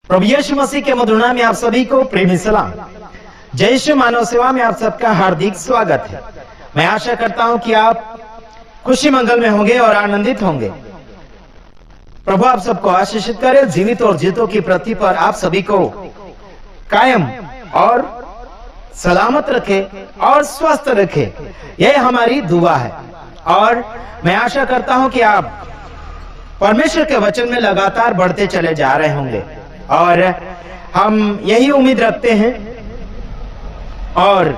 प्रभु यीशु मसीह के मधुर नाम में आप सभी को प्रेमी सलाम। जय यीशु मानव सेवा में आप सबका हार्दिक स्वागत है। मैं आशा करता हूं कि आप खुशी मंगल में होंगे और आनंदित होंगे। प्रभु आप सबको आशीषित करे, जीवित और जीतों की पृथ्वी पर आप सभी को कायम और सलामत रखे और स्वस्थ रखे, यह हमारी दुआ है। और मैं आशा करता हूं कि आप परमेश्वर के वचन में लगातार बढ़ते चले जा रहे होंगे और हम यही उम्मीद रखते हैं और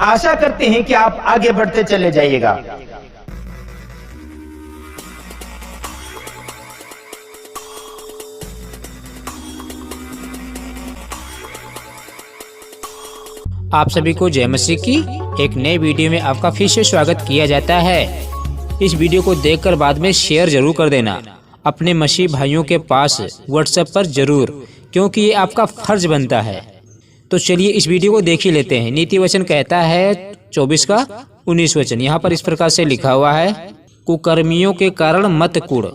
आशा करते हैं कि आप आगे बढ़ते चले जाइएगा। आप सभी को जय मसीह की एक नए वीडियो में आपका फिर से स्वागत किया जाता है। इस वीडियो को देखकर बाद में शेयर जरूर कर देना अपने मसीह भाइयों के पास व्हाट्सएप पर जरूर, क्योंकि ये आपका फर्ज बनता है। तो चलिए इस वीडियो को देख ही लेते हैं। नीति वचन कहता है 24 का 19 वचन, यहाँ पर इस प्रकार से लिखा हुआ है, कुकर्मियों के कारण मत कूड़।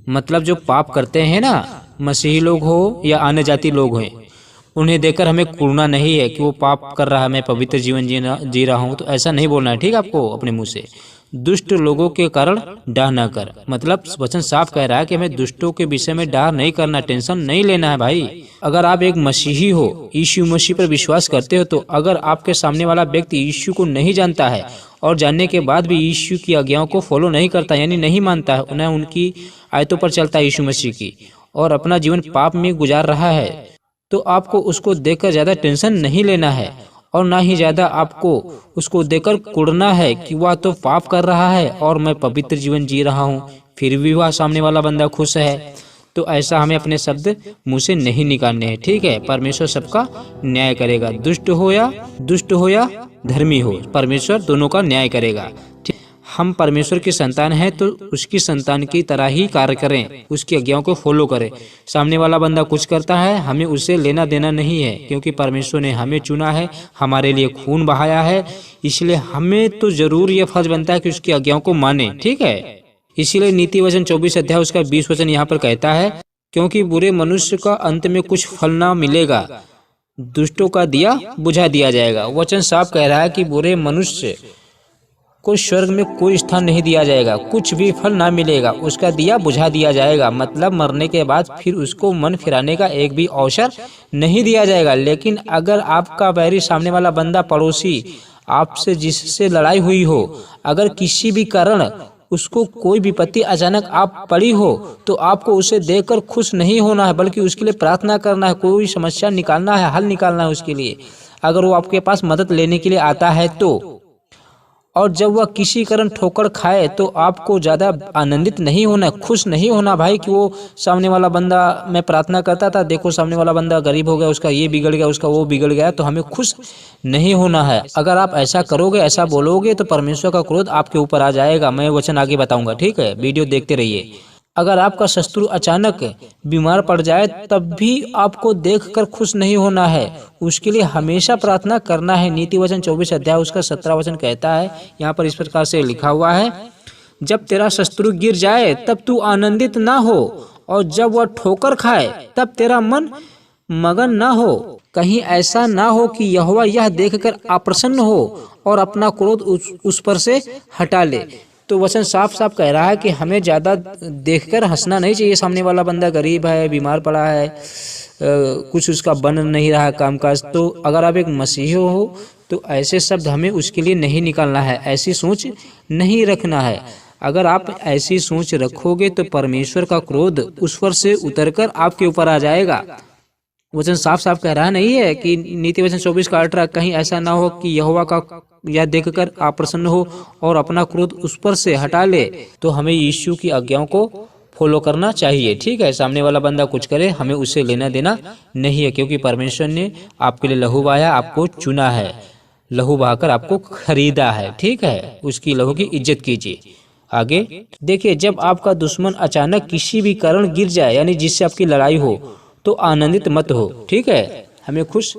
मतलब जो पाप करते हैं ना, मसीही लोग हो या अन्य जाति लोग हैं, उन्हें देखकर हमें कूड़ना नहीं है कि वो पाप कर रहा है, मैं पवित्र जीवन जी रहा हूँ, तो ऐसा नहीं बोलना है, ठीक है, आपको अपने मुंह से। दुष्ट लोगों के कारण डाह न कर, मतलब वचन साफ कह रहा है कि हमें दुष्टों के विषय में डाह नहीं करना, टेंशन नहीं लेना है भाई। अगर आप एक मसीही हो, यीशु मसीह पर विश्वास करते हो, तो अगर आपके सामने वाला व्यक्ति यीशु को नहीं जानता है और जानने के बाद भी यीशु की आज्ञाओं को फॉलो नहीं करता, यानी नहीं मानता है, उन्हें उनकी आयतों पर चलता है यीशु मसीह की, और अपना जीवन पाप में गुजार रहा है, तो आपको उसको देखकर ज़्यादा टेंशन नहीं लेना है और ना ही ज़्यादा आपको उसको देखकर कुड़ना है कि वह तो पाप कर रहा है और मैं पवित्र जीवन जी रहा हूँ, फिर भी वह सामने वाला बंदा खुश है। तो ऐसा हमें अपने शब्द मुंह से नहीं निकालने हैं, ठीक है। परमेश्वर सबका न्याय करेगा, दुष्ट हो या धर्मी हो, परमेश्वर दोनों का न्याय करेगा। हम परमेश्वर की संतान हैं तो उसकी संतान की तरह ही कार्य करें, उसकी आज्ञाओं को फॉलो करें। सामने वाला बंदा कुछ करता है, हमें उससे लेना देना नहीं है, क्योंकि परमेश्वर ने हमें चुना है, हमारे लिए खून बहाया है, इसलिए हमें तो जरूर यह फर्ज बनता है कि उसकी आज्ञाओं को माने, ठीक है। इसीलिए नीति वचन 24 अध्याय उसका 20 वचन यहाँ पर कहता है, क्योंकि बुरे मनुष्य का अंत में कुछ फल ना मिलेगा, दुष्टों का दिया बुझा दिया जाएगा। वचन साफ कह रहा है कि बुरे मनुष्य को स्वर्ग में कोई स्थान नहीं दिया जाएगा, कुछ भी फल ना मिलेगा, उसका दिया बुझा दिया जाएगा, मतलब मरने के बाद फिर उसको मन फिराने का एक भी अवसर नहीं दिया जाएगा। लेकिन अगर आपका बैरी, सामने वाला बंदा, पड़ोसी, आपसे जिससे लड़ाई हुई हो, अगर किसी भी कारण उसको कोई विपत्ति अचानक आप पड़ी हो, तो आपको उसे देखकर खुश नहीं होना है, बल्कि उसके लिए प्रार्थना करना है, कोई समस्या निकालना है, हल निकालना है उसके लिए, अगर वो आपके पास मदद लेने के लिए आता है तो। और जब वह किसी कारण ठोकर खाए तो आपको ज़्यादा आनंदित नहीं होना, खुश नहीं होना भाई कि वो सामने वाला बंदा, मैं प्रार्थना करता था, देखो सामने वाला बंदा गरीब हो गया, उसका ये बिगड़ गया, उसका वो बिगड़ गया, तो हमें खुश नहीं होना है। अगर आप ऐसा करोगे, ऐसा बोलोगे, तो परमेश्वर का क्रोध आपके ऊपर आ जाएगा। मैं वचन आगे बताऊंगा, ठीक है, वीडियो देखते रहिए। अगर आपका शत्रु अचानक बीमार पड़ जाए, तब भी आपको देखकर खुश नहीं होना है, उसके लिए हमेशा प्रार्थना करना है। नीति वचन 24 अध्याय उसका 17 वचन कहता है, यहाँ पर इस प्रकार से लिखा हुआ है, जब तेरा शत्रु गिर जाए तब तू आनंदित ना हो, और जब वह ठोकर खाए तब तेरा मन मगन ना हो। कहीं ऐसा ना हो कि यहोवा यह देखकर अप्रसन्न हो और अपना क्रोध उस पर से हटा ले। तो वचन साफ साफ कह रहा है कि हमें ज़्यादा देखकर हंसना नहीं चाहिए। सामने वाला बंदा गरीब है, बीमार पड़ा है, कुछ उसका बन नहीं रहा कामकाज, तो अगर आप एक मसीही हो तो ऐसे शब्द हमें उसके लिए नहीं निकालना है, ऐसी सोच नहीं रखना है। अगर आप ऐसी सोच रखोगे तो परमेश्वर का क्रोध उस पर से उतरकर आपके ऊपर आ जाएगा। वचन साफ साफ कह रहा नहीं है कि नीति वचन 24 का 18, कहीं ऐसा ना हो कि यहोवा का यह देखकर अप्रसन्न हो और अपना क्रोध उस पर से हटा ले। तो हमें यीशु की आज्ञाओं को फॉलो करना चाहिए, ठीक है। सामने वाला बंदा कुछ करे, हमें उससे लेना देना नहीं है, क्योंकि परमेश्वर ने आपके लिए लहू बहाया, आपको चुना है, लहू बहाकर आपको खरीदा है, ठीक है। उसकी लहू की इज्जत कीजिए। आगे देखिए, जब आपका दुश्मन अचानक किसी भी कारण गिर जाए, यानी जिससे आपकी लड़ाई हो, तो आनंदित मत हो, ठीक है, हमें खुश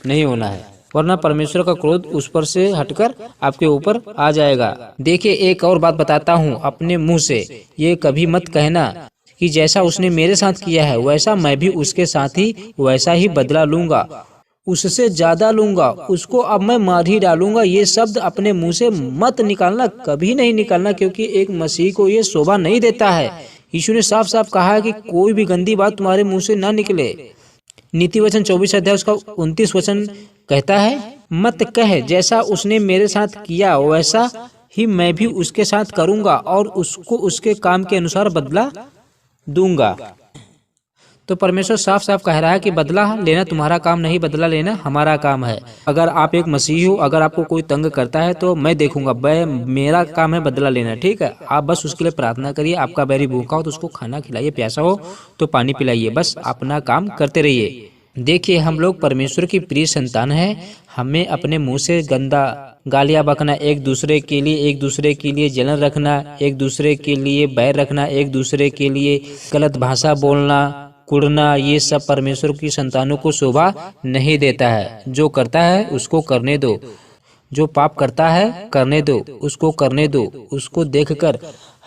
नहीं होना है, वरना परमेश्वर का क्रोध उस पर से हटकर आपके ऊपर आ जाएगा। देखिए एक और बात बताता हूँ अपने मुंह से, ये कभी मत कहना कि जैसा उसने मेरे साथ किया है वैसा मैं भी उसके साथ ही वैसा ही बदला लूंगा, उससे ज्यादा लूंगा, उसको अब मैं मार ही डालूंगा। ये शब्द अपने मुंह से मत निकालना, कभी नहीं निकालना, क्योंकि एक मसीह को ये शोभा नहीं देता है। यीशु ने साफ साफ कहा है कि कोई भी गंदी बात तुम्हारे मुंह से ना निकले। नीति वचन 24 अध्याय उसका 29 वचन कहता है, मत कह जैसा उसने मेरे साथ किया वैसा ही मैं भी उसके साथ करूंगा और उसको उसके काम के अनुसार बदला दूंगा। तो परमेश्वर साफ साफ कह रहा है कि बदला लेना तुम्हारा काम नहीं, बदला लेना हमारा काम है। अगर आप एक मसीही हो, अगर आपको कोई तंग करता है तो मैं देखूंगा, मेरा काम है बदला लेना, ठीक है। आप बस उसके लिए प्रार्थना करिए। आपका बैरी भूखा हो तो उसको खाना खिलाइए, प्यासा हो तो पानी पिलाइए, बस अपना काम करते रहिए। देखिए, हम लोग परमेश्वर की प्रिय संतान है। हमें अपने मुंह से गंदा गालियां बकना, एक दूसरे के लिए जलन रखना, एक दूसरे के लिए बैर रखना, एक दूसरे के लिए गलत भाषा बोलना, कुड़ना, ये सब परमेश्वर की संतानों को शोभा नहीं देता है। जो करता है उसको करने दो, जो पाप करता है करने दो, उसको करने दो, उसको देखकर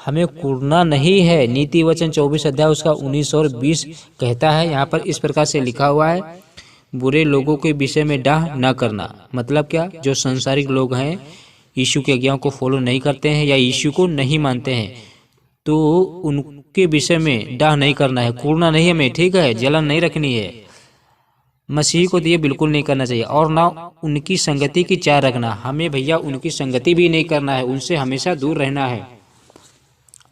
हमें कुड़ना नहीं है। नीति वचन 24 अध्याय उसका 19 और 20 कहता है, यहाँ पर इस प्रकार से लिखा हुआ है, बुरे लोगों के विषय में डाह न करना। मतलब क्या? जो संसारिक लोग हैं, यीशु की आज्ञाओं को फॉलो नहीं करते हैं या यीशु को नहीं मानते हैं, तो उनके विषय में डाह नहीं करना है, कूड़ना नहीं हमें, ठीक है, जलन नहीं रखनी है। मसीह को दिए बिल्कुल नहीं करना चाहिए, और ना उनकी संगति की चाह रखना। हमें भैया उनकी संगति भी नहीं करना है, उनसे हमेशा दूर रहना है।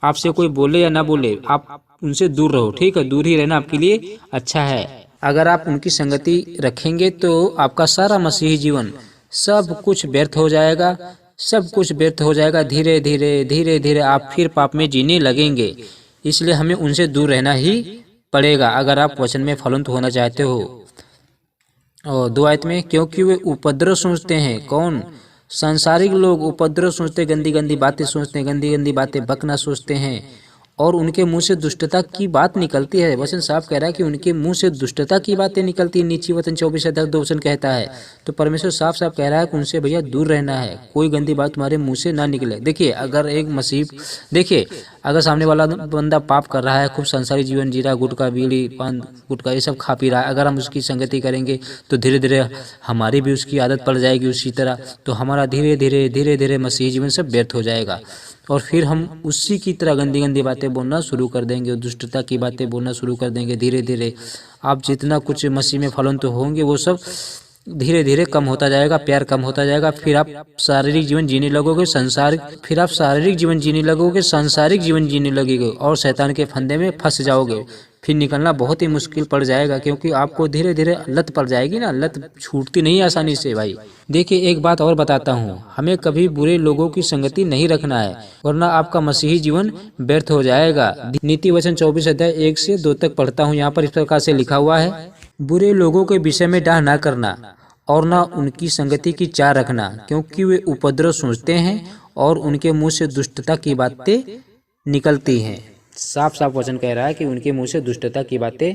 आपसे कोई बोले या ना बोले, आप उनसे दूर रहो, ठीक है, दूर ही रहना आपके लिए अच्छा है। अगर आप उनकी संगति रखेंगे तो आपका सारा मसीही जीवन सब कुछ व्यर्थ हो जाएगा, सब कुछ व्यर्थ हो जाएगा। धीरे धीरे आप फिर पाप में जीने लगेंगे। इसलिए हमें उनसे दूर रहना ही पड़ेगा अगर आप वचन में फलवंत होना चाहते हो। और 2 आयत में, क्योंकि वे उपद्रव सोचते हैं। कौन? सांसारिक लोग उपद्रव सोचते, गंदी गंदी बातें सोचते हैं, गंदी गंदी बातें बकना सोचते हैं, और उनके मुंह से दुष्टता की बात निकलती है। वचन साफ कह रहा है कि उनके मुंह से दुष्टता की बातें निकलती है। नीति वचन 24 अध्याय 2 वचन कहता है। तो परमेश्वर साफ साफ कह रहा है कि उनसे भैया दूर रहना है, कोई गंदी बात तुम्हारे मुंह से ना निकले। देखिए, अगर एक मसीह, देखिए अगर सामने वाला बंदा पाप कर रहा है, खूब संसारी जीवन जी रहा, गुटखा बीड़ी पान गुटखा ये सब खा पी रहा है, अगर हम उसकी संगति करेंगे तो धीरे धीरे हमारी भी उसकी आदत पड़ जाएगी उसी तरह, तो हमारा धीरे धीरे मसीही जीवन सब व्यर्थ हो जाएगा। और फिर हम उसी की तरह गंदी गंदी बातें बोलना शुरू कर देंगे, दुष्टता की बातें बोलना शुरू कर देंगे। धीरे धीरे आप जितना कुछ मसीह में फलवंत होंगे वो सब धीरे धीरे कम होता जाएगा, प्यार कम होता जाएगा। फिर आप शारीरिक जीवन जीने लगोगे, शारीरिक जीवन जीने लगोगे, सांसारिक जीवन जीने लगेगे और शैतान के फंदे में फंस जाओगे। फिर निकलना बहुत ही मुश्किल पड़ जाएगा, क्योंकि आपको धीरे धीरे लत पड़ जाएगी ना, लत छूटती नहीं आसानी से भाई। देखिए, एक बात और बताता हूँ, हमें कभी बुरे लोगों की संगति नहीं रखना है, वरना आपका मसीही जीवन व्यर्थ हो जाएगा। नीति वचन 24 अध्याय 1 से 2 तक पढ़ता हूँ। यहाँ पर इस प्रकार से लिखा हुआ है, बुरे लोगों के विषय में डाह ना करना और ना उनकी संगति की चाह रखना, क्योंकि वे उपद्रव सोचते हैं और उनके मुंह से दुष्टता की बातें निकलती हैं। साफ साफ वचन कह रहा है कि उनके मुंह से दुष्टता की बातें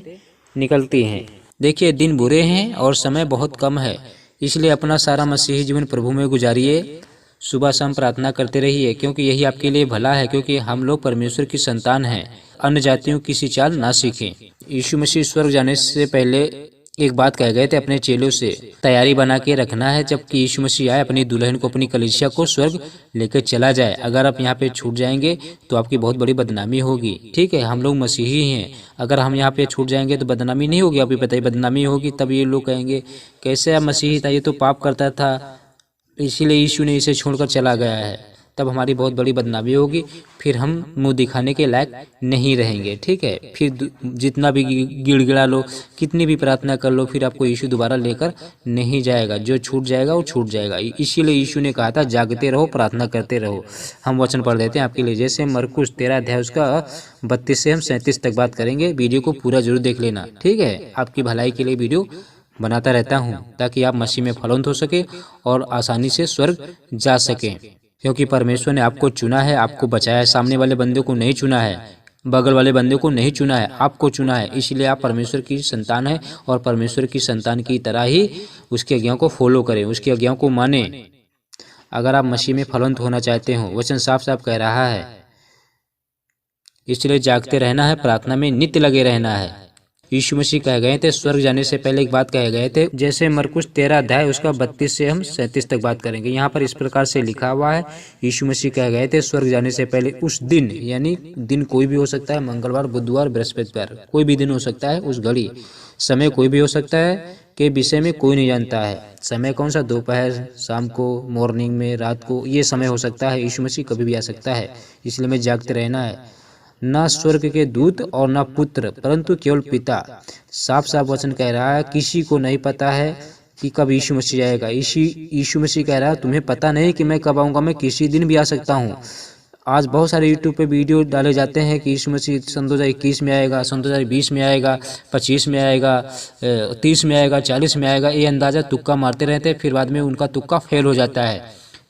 निकलती हैं। देखिए, दिन बुरे हैं और समय बहुत कम है, इसलिए अपना सारा मसीही जीवन प्रभु में गुजारिए। सुबह शाम प्रार्थना करते रहिए, क्योंकि यही आपके लिए भला है, क्योंकि हम लोग परमेश्वर की संतान हैं। अन्य जातियों की सी चाल ना सीखें। यीशु मसीह स्वर्ग जाने से पहले एक बात कह गए थे अपने चेलों से, तैयारी बना के रखना है, जबकि यीशु मसीह आए अपनी दुल्हन को, अपनी कलीसिया को स्वर्ग लेकर चला जाए। अगर आप यहाँ पे छूट जाएंगे तो आपकी बहुत बड़ी बदनामी होगी, ठीक है। हम लोग मसीही हैं, अगर हम यहाँ पे छूट जाएंगे तो बदनामी नहीं होगी, अभी बताइए, बदनामी होगी। तब ये लोग कहेंगे कैसे आप मसीही था, ये तो पाप करता था, इसीलिए यीशु ने इसे छोड़कर चला गया है। तब हमारी बहुत बड़ी बदनामी होगी, फिर हम मुंह दिखाने के लायक नहीं रहेंगे, ठीक है। फिर जितना भी गिड़गिड़ा लो, कितनी भी प्रार्थना कर लो, फिर आपको यीशु दोबारा लेकर नहीं जाएगा। जो छूट जाएगा वो छूट जाएगा। इसीलिए यीशु ने कहा था, जागते रहो, प्रार्थना करते रहो। हम वचन पढ़ देते हैं आपके लिए, जैसे मरकुस 13 अध्याय उसका 32 से हम 37 तक बात करेंगे। वीडियो को पूरा जरूर देख लेना, ठीक है। आपकी भलाई के लिए वीडियो बनाता रहता हूँ, ताकि आप मसीह में फलवंत हो सके और आसानी से स्वर्ग जा सकें, क्योंकि परमेश्वर ने आपको चुना है, आपको बचाया है। सामने वाले बंदे को नहीं चुना है, बगल वाले बंदे को नहीं चुना है, आपको चुना है। इसलिए आप परमेश्वर की संतान है, और परमेश्वर की संतान की तरह ही उसकी आज्ञाओं को फॉलो करें, उसकी आज्ञाओं को माने। अगर आप मसीह में फलवंत होना चाहते हो, वचन साफ साफ कह रहा है, इसलिए जागते रहना है, प्रार्थना में नित्य लगे रहना है। यीशु मसीह कह गए थे स्वर्ग जाने से पहले एक बात कह गए थे, जैसे मरकुस 13 अध्याय उसका 32 से हम 37 तक बात करेंगे। यहाँ पर इस प्रकार से लिखा हुआ है, यीशु मसीह कह गए थे स्वर्ग जाने से पहले उस दिन, यानी दिन कोई भी हो सकता है, मंगलवार, बुधवार, बृहस्पतिवार, कोई भी दिन हो सकता है, उस घड़ी समय कोई भी हो सकता है, के विषय में कोई नहीं जानता है। समय कौन सा, दोपहर, शाम को, मॉर्निंग में, रात को, ये समय हो सकता है। यीशु मसीह कभी भी आ सकता है, इसलिए हमें जागते रहना है। ना स्वर्ग के दूत और ना पुत्र, परंतु केवल पिता। साफ साफ वचन कह रहा है, किसी को नहीं पता है कि कब यीशु मसीह आएगा। यीशु मसीह कह रहा है तुम्हें पता नहीं कि मैं कब आऊँगा, मैं किसी दिन भी आ सकता हूँ। आज बहुत सारे यूट्यूब पे वीडियो डाले जाते हैं कि यीशु मसीह सन 2021 में आएगा, सन 2020 में आएगा, 25 में आएगा, 30 में आएगा, 40 में आएगा। ये अंदाज़ा तुक्का मारते रहते हैं, फिर बाद में उनका तुक्का फेल हो जाता है,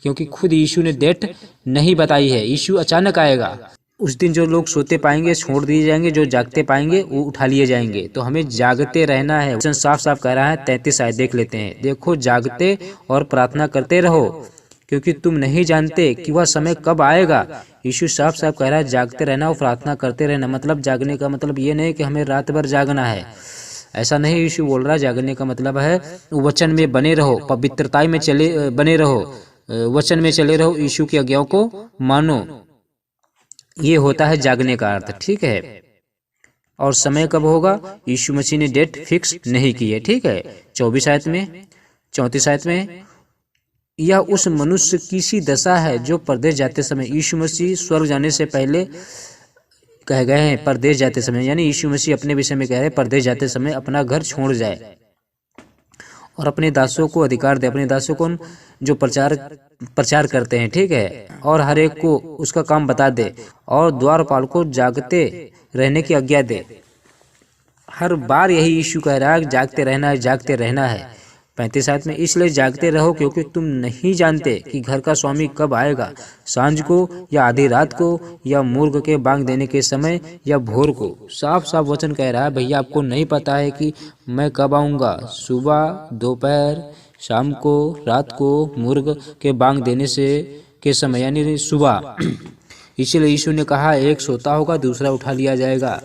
क्योंकि खुद यीशु ने डेट नहीं बताई है। यीशु अचानक आएगा। उस दिन जो लोग सोते पाएंगे छोड़ दिए जाएंगे, जो जागते पाएंगे वो उठा लिए जाएंगे। तो हमें जागते रहना है। वचन साफ साफ कह रहा है, 33 आयत देख लेते हैं। देखो जागते और प्रार्थना करते रहो, क्योंकि तुम नहीं जानते कि वह समय कब आएगा। यीशु साफ साफ कह रहा है जागते रहना और प्रार्थना करते रहना। मतलब जागने का मतलब ये नहीं कि हमें रात भर जागना है, ऐसा नहीं यीशु बोल रहा। जागने का मतलब है वचन में बने रहो, पवित्रता में बने रहो, वचन में चले रहो, यीशु की आज्ञाओं को मानो। ये होता है जागने का अर्थ, ठीक है। और समय कब होगा, यीशु मसीह ने डेट फिक्स नहीं की है, ठीक है। 24 आयत में, 34 आयत में, यह उस मनुष्य की सी दशा है जो परदेश जाते समय, यीशु मसीह स्वर्ग जाने से पहले कह गए हैं परदेश जाते समय, यानी यीशु मसीह अपने विषय में कह रहे हैं परदेश जाते समय अपना घर छोड़ जाए और अपने दासों को अधिकार दे, अपने दासों को जो प्रचार करते हैं, ठीक है, और हर एक को उसका काम बता दे और द्वारपाल को जागते रहने की आज्ञा दे। हर बार यही यीशु कह रहा है जागते रहना है, जागते रहना है। 35 आयत में, इसलिए जागते रहो क्योंकि तुम नहीं जानते कि घर का स्वामी कब आएगा, सांझ को या आधी रात को या मुर्ग के बांग देने के समय या भोर को। साफ साफ वचन कह रहा है भैया आपको नहीं पता है कि मैं कब आऊँगा, सुबह, दोपहर, शाम को, रात को, मुर्ग के बांग देने से के समय, यानी सुबह। इसलिए यीशु ने कहा एक सोता होगा, दूसरा उठा लिया जाएगा।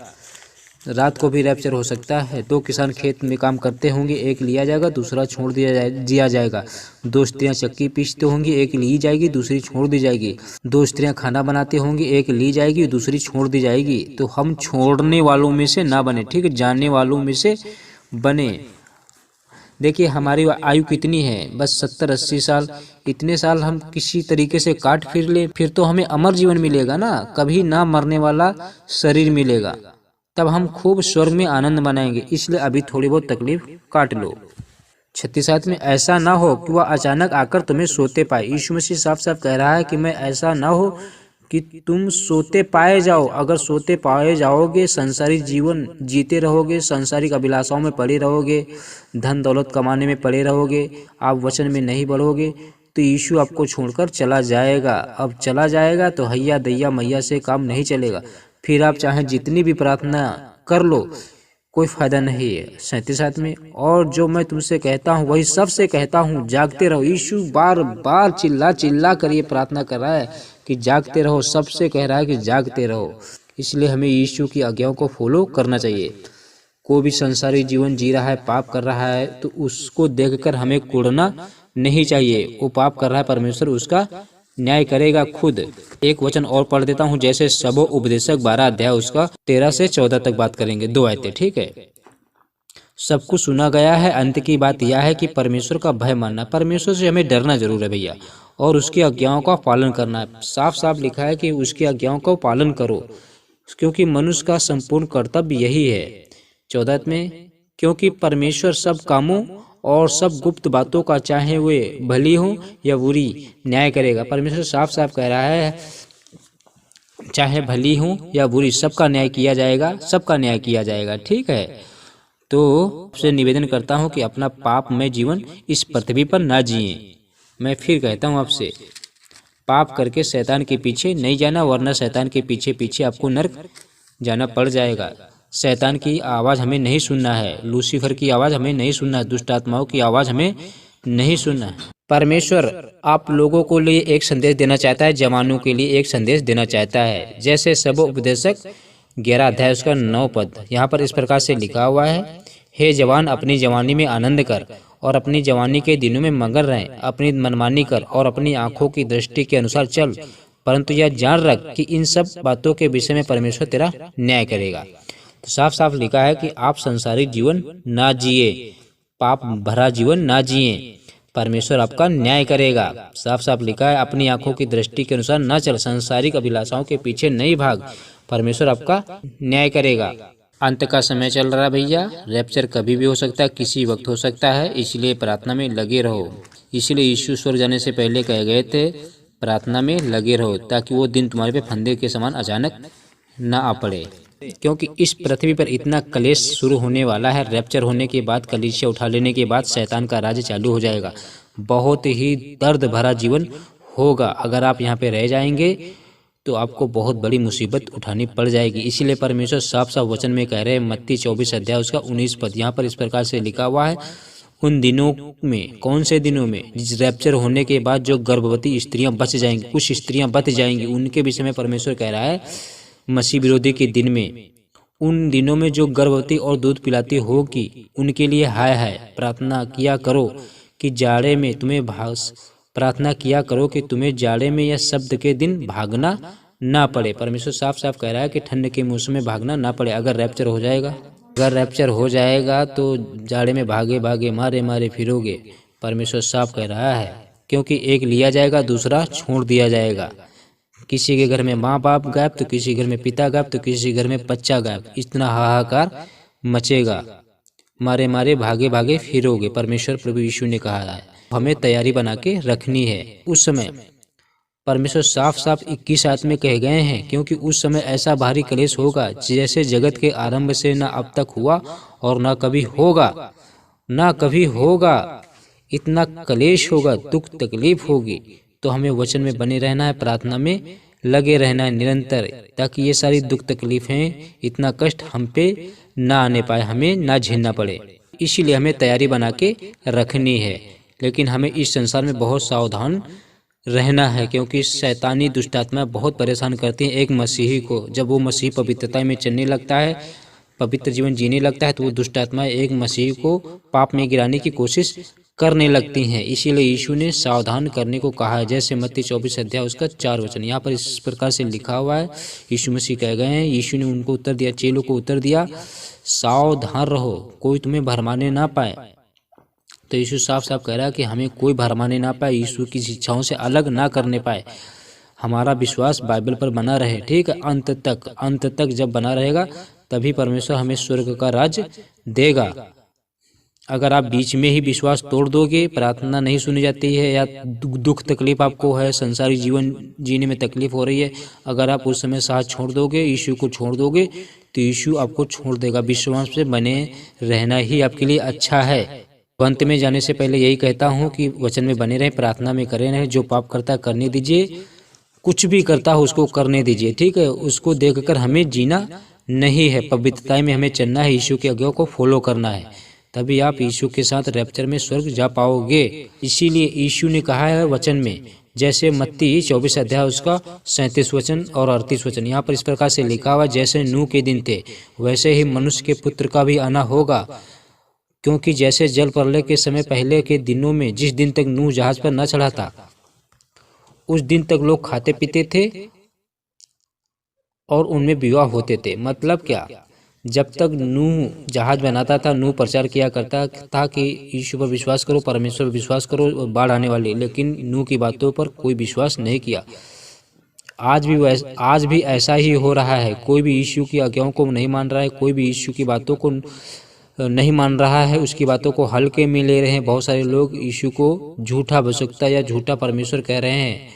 रात को भी रैप्चर हो सकता है। 2 किसान खेत में काम करते होंगे, एक लिया जाएगा, दूसरा छोड़ दिया जाएगा। 2 स्त्रियां चक्की पीसते होंगी, एक ली जाएगी, दूसरी छोड़ दी जाएगी। 2 स्त्रियां खाना बनाती होंगी, एक ली जाएगी, दूसरी छोड़ दी जाएगी। तो हम छोड़ने वालों में से ना बने, ठीक है, जानने वालों में से बने। देखिए हमारी आयु कितनी है, बस 70-80 साल। इतने साल हम किसी तरीके से काट फिर ले, फिर तो हमें अमर जीवन मिलेगा ना, कभी ना मरने वाला शरीर मिलेगा। तब हम खूब स्वर्ग में आनंद मनाएंगे। इसलिए अभी थोड़ी बहुत तकलीफ काट लो। 36 आयत में, ऐसा ना हो कि वह अचानक आकर तुम्हें सोते पाए। यीशु मसीह साफ साफ कह रहा है कि मैं ऐसा ना हो कि तुम सोते पाए जाओ। अगर सोते पाए जाओगे, संसारिक जीवन जीते रहोगे, संसारिक अभिलाषाओं में पड़े रहोगे, धन दौलत कमाने में पड़े रहोगे, आप वचन में नहीं बढ़ोगे, तो यीशु आपको छोड़कर चला जाएगा। अब चला जाएगा तो हैया दैया मैया से काम नहीं चलेगा। फिर आप चाहे जितनी भी प्रार्थना कर लो, कोई फायदा नहीं है। 37 आयत में, और जो मैं तुमसे कहता हूँ वही सबसे कहता हूँ, जागते रहो। यीशु बार बार चिल्ला कर ये प्रार्थना कर रहा है कि जागते रहो, सबसे कह रहा है कि जागते रहो। इसलिए हमें यीशु की आज्ञाओं को फॉलो करना चाहिए। कोई भी संसारिक जीवन जी रहा है, पाप कर रहा है, तो उसको देखकर हमें कुढ़ना नहीं चाहिए। वो पाप कर रहा है, परमेश्वर उसका न्याय करेगा खुद। एक वचन और पढ़ देता हूँ, जैसे सबो उपदेशक 12 अध्याय उसका 13 से 14 तक बात करेंगे, 2 आयतें, ठीक है। सब कुछ सुना गया है, अंत की बात यह है कि परमेश्वर का भय मानना। परमेश्वर से हमें डरना जरूर है भैया, और उसकी आज्ञाओं का पालन करना है। साफ साफ लिखा है कि उसकी आज्ञाओं का पालन करो, क्योंकि मनुष्य का संपूर्ण कर्तव्य यही है। 14 में, क्योंकि परमेश्वर सब कामों और सब गुप्त बातों का, चाहे वे भली हो या बुरी, न्याय करेगा। परमेश्वर साफ साफ कह रहा है चाहे भली हो या बुरी, सबका न्याय किया जाएगा, सबका न्याय किया जाएगा, ठीक है। तो आपसे निवेदन करता हूं कि अपना पापमय जीवन इस पृथ्वी पर ना जिए। मैं फिर कहता हूं आपसे, पाप करके शैतान के पीछे नहीं जाना, वरना शैतान के पीछे पीछे आपको नर्क जाना पड़ जाएगा। शैतान की आवाज़ हमें नहीं सुनना है, लूसीफर की आवाज़ हमें नहीं सुनना है, दुष्ट आत्माओं की आवाज़ हमें नहीं सुनना है। परमेश्वर आप लोगों को लिए एक संदेश देना चाहता है, जवानों के लिए एक संदेश देना चाहता है। जैसे सब उपदेशक 11 अध्याय उसका 9 पद यहाँ पर इस प्रकार से लिखा हुआ है, हे जवान अपनी जवानी में आनंद कर और अपनी जवानी के दिनों में मगन रहे, अपनी मनमानी कर और अपनी आंखों की दृष्टि के अनुसार चल, परंतु यह जान रख कि इन सब बातों के विषय में परमेश्वर तेरा न्याय करेगा। तो साफ साफ लिखा है कि आप संसारिक जीवन ना जिए, पाप भरा जीवन ना जिए, परमेश्वर आपका न्याय करेगा। साफ साफ लिखा है अपनी आंखों की दृष्टि के अनुसार न चल, सांसारिक अभिलाषाओं के पीछे नहीं भाग, परमेश्वर आपका न्याय करेगा। अंत का समय चल रहा है भैया, रैप्चर कभी भी हो सकता है, किसी वक्त हो सकता है, इसलिए प्रार्थना में लगे रहो। इसलिए यीशु स्वर्ग जाने से पहले कहे गए थे प्रार्थना में लगे रहो, ताकि वो दिन तुम्हारे पे फंदे के समान अचानक न आ पड़े, क्योंकि इस पृथ्वी पर इतना कलेश शुरू होने वाला है। रैप्चर होने के बाद, कलीसिया उठा लेने के बाद शैतान का राज चालू हो जाएगा। बहुत ही दर्द भरा जीवन होगा। अगर आप यहाँ पे रह जाएंगे तो आपको बहुत बड़ी मुसीबत उठानी पड़ जाएगी। इसीलिए परमेश्वर साफ साफ वचन में कह रहे हैं, मत्ती 24 अध्याय उसका 19 पद यहाँ पर इस प्रकार से लिखा हुआ है, उन दिनों में, कौन से दिनों में, रैप्चर होने के बाद जो गर्भवती स्त्रियां बच जाएंगी, कुछ स्त्रियां बच जाएंगी, उनके विषय में परमेश्वर कह रहा है मसीह विरोधी के दिन में, उन दिनों में जो गर्भवती और दूध पिलाती होगी उनके लिए हाय हाय। प्रार्थना किया करो कि जाड़े में तुम्हें प्रार्थना किया करो कि तुम्हें जाड़े में या शब्द के दिन भागना ना पड़े। परमेश्वर साफ साफ कह रहा है कि ठंड के मौसम में भागना ना पड़े। अगर रैप्चर हो जाएगा तो जाड़े में भागे भागे मारे मारे फिरोगे, परमेश्वर साफ कह रहा है, क्योंकि एक लिया जाएगा, दूसरा छोड़ दिया जाएगा। किसी के घर में माँ बाप गायब तो किसी घर में पिता गायब तो किसी घर में बच्चा गायब, इतना हाहाकार मचेगा, मारे मारे भागे भागे फिरोगे, परमेश्वर प्रभु यीशु ने कहा है। हमें तैयारी बना के रखनी है। उस समय परमेश्वर साफ साफ 21 आयत में कह गए हैं, क्योंकि उस समय ऐसा भारी कलेश होगा जैसे जगत के आरंभ से न अब तक हुआ और न कभी होगा। इतना कलेश होगा, दुख तकलीफ होगी। तो हमें वचन में बने रहना है, प्रार्थना में लगे रहना है निरंतर, ताकि ये सारी दुख तकलीफें, इतना कष्ट हम पे ना आने पाए, हमें ना झेलना पड़े। इसीलिए हमें तैयारी बना के रखनी है। लेकिन हमें इस संसार में बहुत सावधान रहना है, क्योंकि शैतानी दुष्ट आत्मा बहुत परेशान करती हैं एक मसीही को। जब वो मसीही पवित्रता में चलने लगता है, पवित्र जीवन जीने लगता है, तो वो दुष्ट आत्मा एक मसीही को पाप में गिराने की कोशिश करने लगती हैं। इसीलिए यीशु ने सावधान करने को कहा है। जैसे मत्ती 24 अध्याय उसका 4 वचन यहाँ पर इस प्रकार से लिखा हुआ है, यीशु मसीह कह गए हैं, यीशु ने उनको उत्तर दिया, चेलों को उत्तर दिया, सावधान रहो, कोई तुम्हें भरमाने ना पाए। तो यीशु साफ साफ कह रहा है कि हमें कोई भरमाने ना पाए, यीशु की शिक्षाओं से अलग ना करने पाए। हमारा विश्वास बाइबल पर बना रहे, ठीक है, अंत तक जब बना रहेगा तभी परमेश्वर हमें स्वर्ग का राज्य देगा। अगर आप बीच में ही विश्वास तोड़ दोगे, प्रार्थना नहीं सुनी जाती है, या दुख तकलीफ आपको है, संसारी जीवन जीने में तकलीफ हो रही है, अगर आप उस समय साथ छोड़ दोगे, यीशु को छोड़ दोगे, तो यीशु आपको छोड़ देगा। विश्वास से बने रहना ही आपके लिए अच्छा है। अंत में जाने से पहले यही कहता हूँ कि वचन में बने रहें, प्रार्थना में करे रहें। जो पाप करता है करने दीजिए, कुछ भी करता हो उसको करने दीजिए, ठीक है। उसको देखकर हमें जीना नहीं है, पवित्रता में हमें चलना है, यीशु की आज्ञाओं को फॉलो करना है, तभी आप यीशु के साथ रैप्चर में स्वर्ग जा पाओगे। इसीलिए यीशु ने कहा है वचन में, जैसे मत्ती 24 अध्याय उसका 37 वचन और 38 वचन यहाँ पर इस प्रकार से लिखा हुआ, जैसे नूह के दिन थे वैसे ही मनुष्य के पुत्र का भी आना होगा। क्योंकि जैसे जल प्रलय के समय पहले के दिनों में, जिस दिन तक नूह जहाज पर न चढ़ा था, उस दिन तक लोग खाते पीते थे और उनमें विवाह होते थे। मतलब क्या, जब तक नूह जहाज बनाता था, नूह प्रचार किया करता था कि यीशु पर विश्वास करो, परमेश्वर पर विश्वास करो, बाढ़ आने वाली, लेकिन नूह की बातों पर कोई विश्वास नहीं किया। आज भी ऐसा ही हो रहा है। कोई भी यीशु की आज्ञाओं को नहीं मान रहा है, कोई भी यीशु की बातों को नहीं मान रहा है, उसकी बातों को हल्के में ले रहे हैं। बहुत सारे लोग यीशु को झूठा भविष्यवक्ता या झूठा परमेश्वर कह रहे हैं।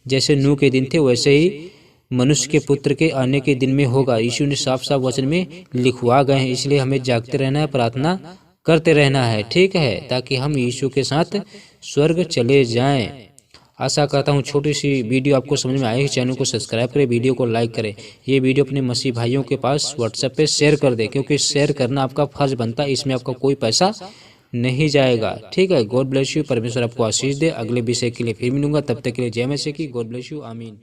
जैसे नूह के दिन थे वैसे ही मनुष्य के पुत्र के आने के दिन में होगा। यीशु ने साफ साफ वचन में लिखवा गए हैं। इसलिए हमें जागते रहना है, प्रार्थना करते रहना है, ठीक है, ताकि हम यीशु के साथ स्वर्ग चले जाएं। आशा करता हूँ छोटी सी वीडियो आपको समझ में आई। चैनल को सब्सक्राइब करें, वीडियो को लाइक करें, ये वीडियो अपने मसीह भाइयों के पास व्हाट्सएप पे शेयर कर दें, क्योंकि शेयर करना आपका फर्ज बनता है, इसमें आपका कोई पैसा नहीं जाएगा। ठीक है, गॉड ब्लेस यू, परमेश्वर आपको आशीष दे। अगले विषय के लिए फिर मिलूंगा, तब तक के लिए जय मसीह की। गॉड ब्लेस यू, आमीन।